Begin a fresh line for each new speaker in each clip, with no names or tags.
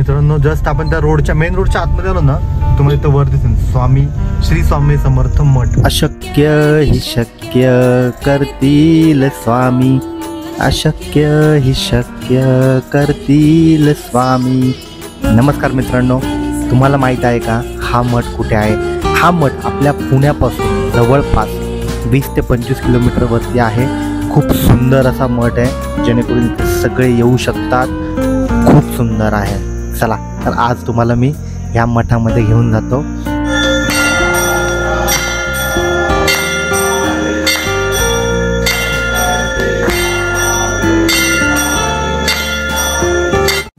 मित्रांनो जस्ट आपण त्या रोडच्या मेन रोडच्या आतमध्ये आलो ना, तुम्हाला इथं वर दिसेल स्वामी श्री स्वामी समर्थ मठ.
अशक्य ही शक्य करतील स्वामी, अशक्य ही शक्य करतील स्वामी. नमस्कार मित्रांनो, तुम्हाला माहीत आहे का हा मठ कुठे आहे? हा मठ आपल्या पुण्यापासून जवळपास 20 ते 25 किलोमीटरवरती आहे. खूप सुंदर असा मठ आहे, जेणेकरून इथे सगळे येऊ शकतात. खूप सुंदर आहे. चला तर आज तुम्हाला मी या मठामध्ये घेऊन जातो.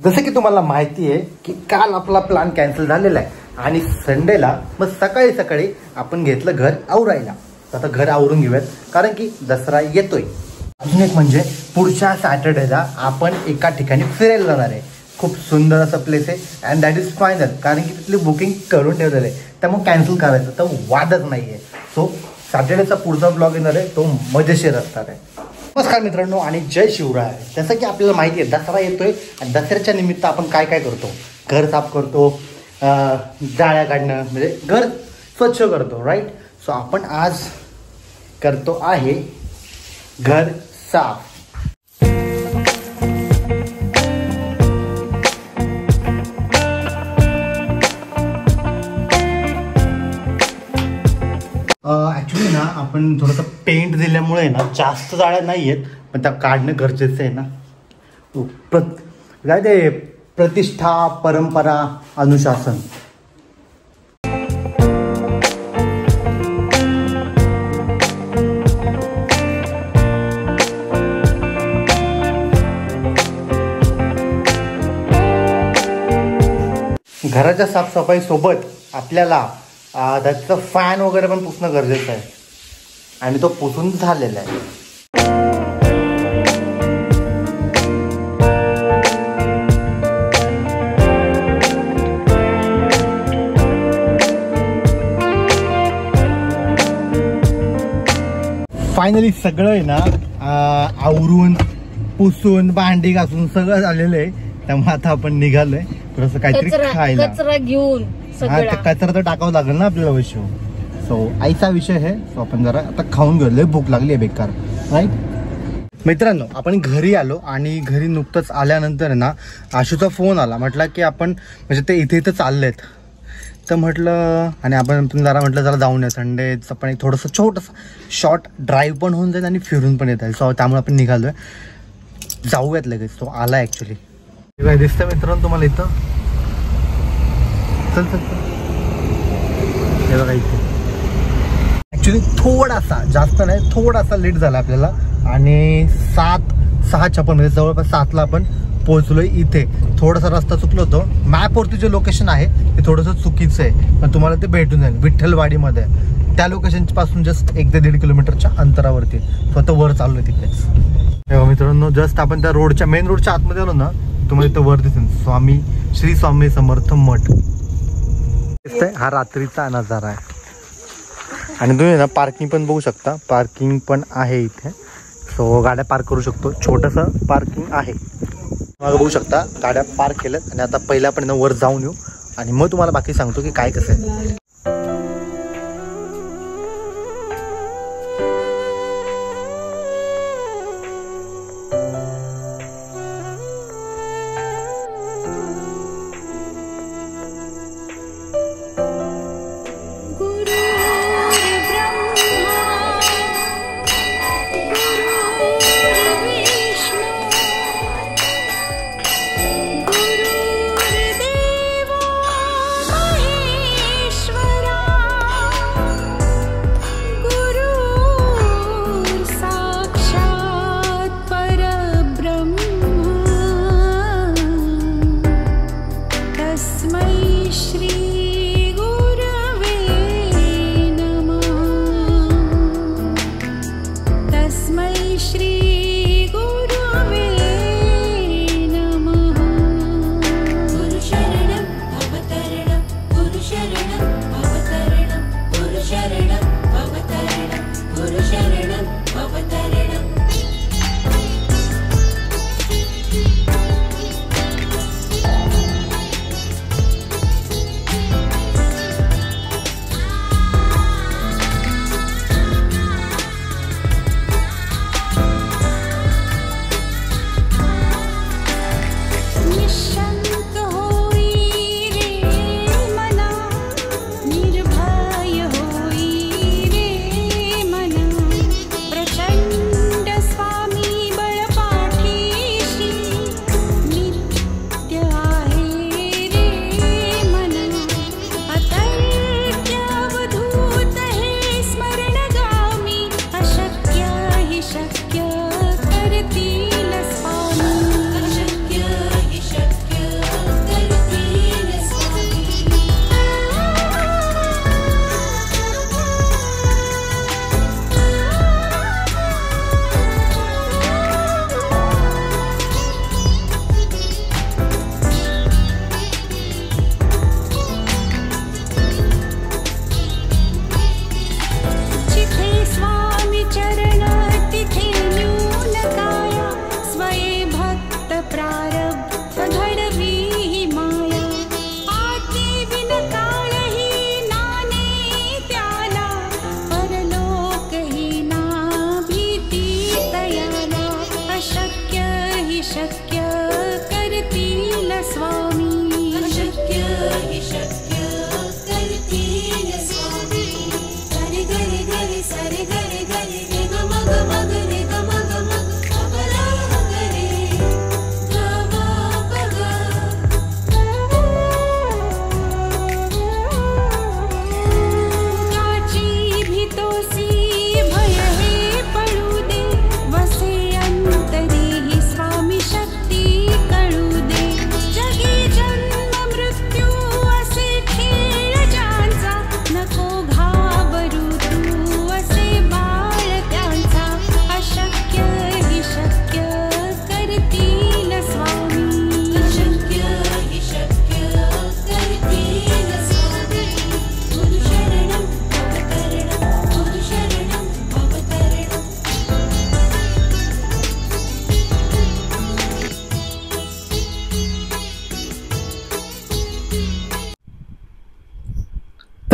जसं की तुम्हाला माहिती आहे की काल आपला प्लॅन कॅन्सल झालेला आहे आणि संडेला मग सकाळी सकाळी आपण घेतलं घर आवरायला. आता घर आवरून घेऊयात कारण की दसरा येतोय. अजून एक म्हणजे पुढच्या सॅटर्डेला आपण एका ठिकाणी फिरायला जाणार आहे. खूप सुंदर असं प्लेस आहे अँड दॅट इज फायनल, कारण की तिथली बुकिंग करून ठेवलेलं आहे. त्यामुळे कॅन्सल करायचं तर वादच नाही आहे. सो सॅटर्डेचा पुढचा ब्लॉग येणार आहे, तो मजेशीर असणार आहे. नमस्कार मित्रांनो आणि जय शिवराय. जसं की आपल्याला माहिती आहे दसरा येतोय आणि दसऱ्याच्या निमित्त आपण काय काय करतो? घर साफ करतो, जाळ्या काढणं म्हणजे घर स्वच्छ करतो, राईट. सो आपण आज करतो आहे घर साफ. ॲक्च्युली ना आपण थोडंसं पेंट दिल्यामुळे ना जास्त जाळ्या नाही आहेत, पण त्या काढणं गरजेचं आहे ना. काय ते प्रतिष्ठा, परंपरा, अनुशासन. घराच्या साफसफाई सोबत आपल्याला त्याचं फॅन वगैरे पण पुसणं गरजेचं आहे आणि तो पुसून झालेला आहे. फायनली सगळं आहे ना आवरून पुसून भांडी घासून सगळं झालेलं आहे. त्यामुळे आता आपण निघालोय थोडंसं काहीतरी खायला.
कचरा घेऊन
कचरा तर टाकावं लागेल ना आपल्याला वैश्व. सो आईचा विषय आहे. सो आपण जरा आता खाऊन गेलोय, भूक लागली आहे बेकार, राईट. मित्रांनो आपण घरी आलो आणि घरी नुकतंच आल्यानंतर ना आशूचा फोन आला. म्हटलं की आपण म्हणजे ते इथे इथं चाललेत तर म्हटलं आणि आपण जरा म्हटलं जरा जाऊन या. संडेचं पण एक थोडंसं छोटंसं शॉर्ट ड्राईव्ह पण होऊन जाईल आणि फिरून पण येता येईल. सो त्यामुळे आपण निघालोय, जाऊयात लगेच. तो आला ॲक्च्युली. काय दिसतं मित्रांनो तुम्हाला इथं? चल चल हे बघा इथे. ॲक्च्युली थोडासा, जास्त नाही, थोडासा लेट झाला आपल्याला आणि 6:56 म्हणजे जवळपास 7ला आपण पोहोचलोय इथे. थोडासा रस्ता चुकलो होतो. मॅपवरती जे लोकेशन आहे ते थोडंसं चुकीचं आहे, पण तुम्हाला ते भेटून जाईल विठ्ठलवाडीमध्ये. त्या लोकेशनपासून जस्ट 1 ते 1.5 किलोमीटरच्या अंतरावरती. स्वतः वर चाललोय तिकडेच. तेव्हा मित्रांनो जस्ट आपण त्या रोडच्या मेन रोडच्या आतमध्ये आलो ना, तुम्हाला इथं वर दिसेल स्वामी श्री स्वामी समर्थ मठ. हा रात्रीचा नजारा आहे आणि तुम्ही ना पार्किंग पण बघू शकता. पार्किंग पण आहे इथे. सो गाड्या पार्क करू शकतो. छोटंसं पार्किंग आहे. मग बघू शकता गाड्या पार्क केल्यात आणि आता पहिल्या आपण वर जाऊन येऊ आणि मग तुम्हाला बाकी सांगतो की काय कसं आहे.
गुरुर्देवो महेश्वर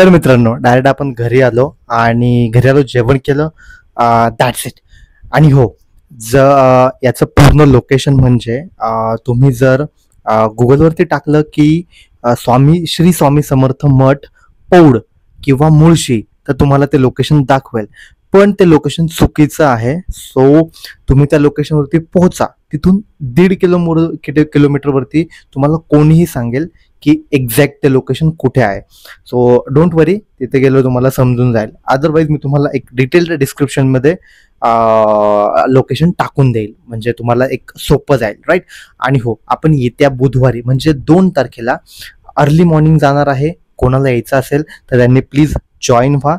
तर मित्रांनो डायरेक्ट आपण घरी आलो आणि घरी आलो, जेवण केलं, दॅट्स इट. आणि हो, याचं पूर्ण लोकेशन म्हणजे तुम्ही जर गुगलवरती टाकलं की श्री स्वामी समर्थ मठ पौड किंवा मुळशी, तर तुम्हाला ते लोकेशन दाखवेल. पण ते लोकेशन चुकीचं आहे. सो तुम्ही त्या लोकेशनवरती पोहोचा. तिथून 1.5 किलोमीटरवरती तुम्हाला कोणीही सांगेल की एक्झॅक्ट ते लोकेशन कुठे आहे. सो डोंट वरी, तिथे गेलो तुम्हाला समजून जाईल. अदरवाईज मी तुम्हाला एक डिटेल्ड डिस्क्रिप्शनमध्ये लोकेशन टाकून देईल, म्हणजे तुम्हाला एक सोपं जाईल, राईट. आणि हो, आपण येत्या बुधवारी म्हणजे 2 तारखेला अर्ली मॉर्निंग जाणार आहे. कोणाला यायचं असेल तर त्यांनी प्लीज जॉईन व्हा.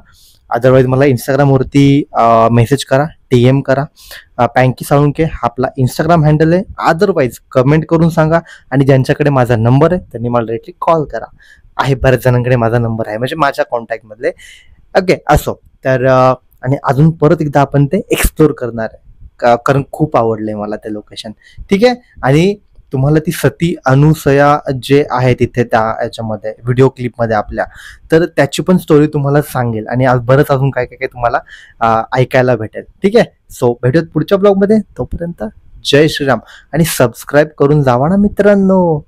अदरवाईज मला इंस्टाग्रामवरती मेसेज करा, DM करा. पँकी साळुंके हा आपला इंस्टाग्राम हँडल आहे. अदरवाईज कमेंट करून सांगा. आणि ज्यांच्याकडे माझा नंबर आहे त्यांनी मला डायरेक्टली कॉल करा. आहे बऱ्याच जणांकडे माझा नंबर आहे, म्हणजे माझ्या कॉन्टॅक्टमधले. ओके, असो तर. आणि अजून परत एकदा आपण ते एक्सप्लोर करणार आहे, कारण खूप आवडलंय मला ते लोकेशन. ठीक आहे. आणि तुम्हाला ती सती अनुसया जे आहे तिथे त्या याच्यामध्ये व्हिडिओ क्लिपमध्ये आपल्या, तर त्याची पण स्टोरी तुम्हाला सांगेल. आणि आज बरंच अजून काय काय तुम्हाला ऐकायला भेटेल. ठीक आहे. सो भेटूयात पुढच्या ब्लॉगमध्ये. तोपर्यंत जय श्रीराम. आणि सबस्क्राईब करून जावा ना मित्रांनो.